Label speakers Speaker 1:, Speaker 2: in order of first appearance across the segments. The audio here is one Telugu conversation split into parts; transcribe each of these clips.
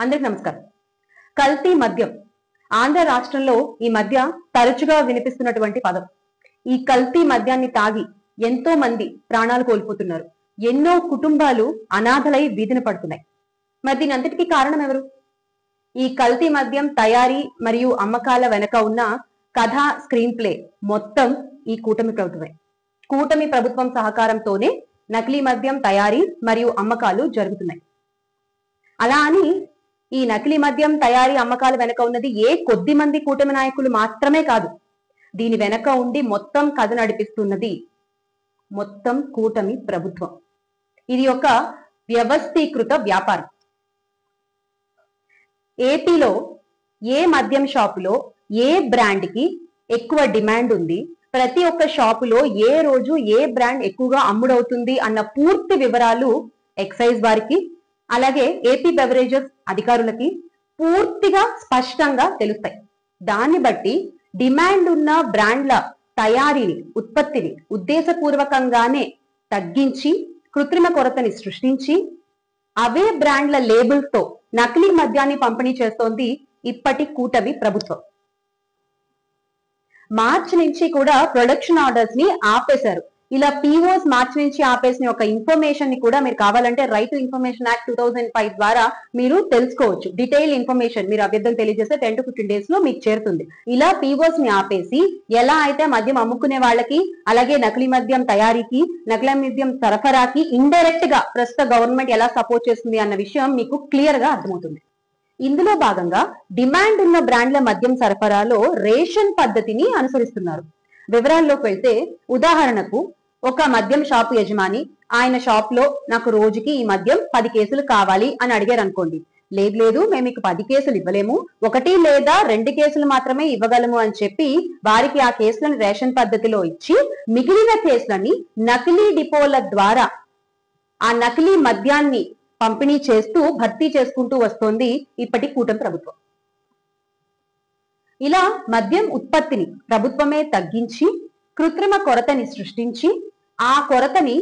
Speaker 1: అందరికి నమస్కారం. కల్తీ మద్యం ఆంధ్ర రాష్ట్రంలో ఈ మధ్య తరచుగా వినిపిస్తున్నటువంటి పదం. ఈ కల్తీ మద్యాన్ని తాగి ఎంతో మంది ప్రాణాలు కోల్పోతున్నారు. ఎన్నో కుటుంబాలు అనాథలై వీధిన పడుతున్నాయి. మరి దీని అంతటికీ కారణం ఎవరు? ఈ కల్తీ మద్యం తయారీ మరియు అమ్మకాల వెనక ఉన్న కథ, స్క్రీన్ ప్లే మొత్తం ఈ కూటమి ప్రభుత్వమే. కూటమి ప్రభుత్వం సహకారంతోనే నకిలీ మద్యం తయారీ మరియు అమ్మకాలు జరుగుతున్నాయి. అలా అని ఈ నకిలీ మద్యం తయారీ అమ్మకాల వెనక ఉన్నది ఏ కొద్ది మంది కూటమి నాయకులు మాత్రమే కాదు. దీని వెనక ఉండి మొత్తం కథ నడిపిస్తున్నది మొత్తం కూటమి ప్రభుత్వం. ఇది ఒక వ్యవస్థీకృత వ్యాపారం. ఏపీలో ఏ మద్యం షాపులో ఏ బ్రాండ్ కి ఎక్కువ డిమాండ్ ఉంది, ప్రతి ఒక్క షాపులో ఏ రోజు ఏ బ్రాండ్ ఎక్కువగా అమ్ముడవుతుంది అన్న పూర్తి వివరాలు ఎక్సైజ్ వారికి, అలాగే ఏపీ బెవరేజెస్ అధికారులకి పూర్తిగా స్పష్టంగా తెలుస్తాయి. దాన్ని బట్టి డిమాండ్ ఉన్న బ్రాండ్ల తయారీని, ఉత్పత్తిని ఉద్దేశపూర్వకంగానే తగ్గించి కృత్రిమ కొరతని సృష్టించి అవే బ్రాండ్ల లేబుల్స్ తో నకిలీ మద్యాన్ని పంపిణీ చేస్తోంది ఇప్పటి కూటమి ప్రభుత్వం. మార్చి నుంచి కూడా ప్రొడక్షన్ ఆర్డర్స్ ని ఆపేశారు. ఇలా పీఓస్ మార్చి నుంచి ఆపేసిన ఒక ఇన్ఫర్మేషన్ ని కూడా మీరు కావాలంటే రైట్ టు ఇన్ఫర్మేషన్ యాక్ట్ 2005 ద్వారా మీరు తెలుసుకోవచ్చు. డీటెయిల్ ఇన్ఫర్మేషన్ మీరు అభ్యర్థన తెలియజేస్తే 10 to 15 days లో మీకు చేరుతుంది. ఇలా పీఓస్ ని ఆపేసి ఎలా అయితే మద్యం అమ్ముకునే వాళ్ళకి, అలాగే నకిలీ మద్యం తయారీకి, నకిలీ మద్యం సరఫరాకి ఇండైరెక్ట్ గా ప్రస్తుత గవర్నమెంట్ ఎలా సపోర్ట్ చేస్తుంది అన్న విషయం మీకు క్లియర్ గా అర్థమవుతుంది. ఇందులో భాగంగా డిమాండ్ ఉన్న బ్రాండ్ల మద్యం సరఫరాలో రేషన్ పద్ధతిని అనుసరిస్తున్నారు. వివరాల్లోకి వెళ్తే, ఉదాహరణకు ఒక మద్యం షాపు యజమాని ఆయన షాప్ లో నాకు రోజుకి ఈ మద్యం 10 కేసులు కావాలి అని అడిగారు అనుకోండి. లేదు మేము మీకు 10 కేసులు ఇవ్వలేము, 1 లేదా 2 కేసులు మాత్రమే ఇవ్వగలము అని చెప్పి వారికి ఆ కేసులను రేషన్ పద్ధతిలో ఇచ్చి మిగిలిన కేసులని నకిలీ డిపోల ద్వారా ఆ నకిలీ మద్యాన్ని పంపిణీ చేస్తూ భర్తీ చేసుకుంటూ వస్తోంది ఇప్పటి కూటమి ప్రభుత్వం. ఇలా మద్యం ఉత్పత్తిని ప్రభుత్వమే తగ్గించి కృత్రిమ కొరతని సృష్టించి ఆ కొరతని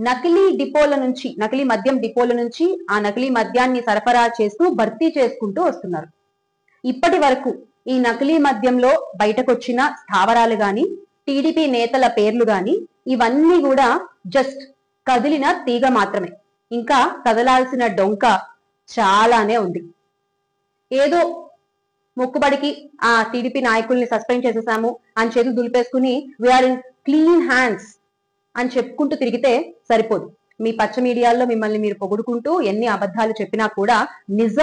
Speaker 1: నకిలీ మద్యం డిపోల నుంచి ఆ నకిలీ మద్యాన్ని సరఫరా చేస్తూ భర్తీ చేసుకుంటూ వస్తున్నారు. ఇప్పటి వరకు ఈ నకిలీ మద్యంలో బయటకొచ్చిన స్థావరాలు గాని, టీడీపీ నేతల పేర్లు గాని ఇవన్నీ కూడా జస్ట్ కదిలిన తీగ మాత్రమే. ఇంకా కదలాల్సిన డొంక చాలానే ఉంది. ఏదో మొక్కుబడికి ఆ టీడీపీ నాయకుల్ని సస్పెండ్ చేసేసాము అని చేతులు దులిపేసుకుని వీఆర్ ఇన్ క్లీన్ హ్యాండ్స్ అని చెప్పుకుంటూ తిరిగితే సరిపోదు. మీ పచ్చ మీడియాల్లో మిమ్మల్ని మీరు పొగుడుకుంటూ ఎన్ని అబద్ధాలు చెప్పినా కూడా నిజాన్ని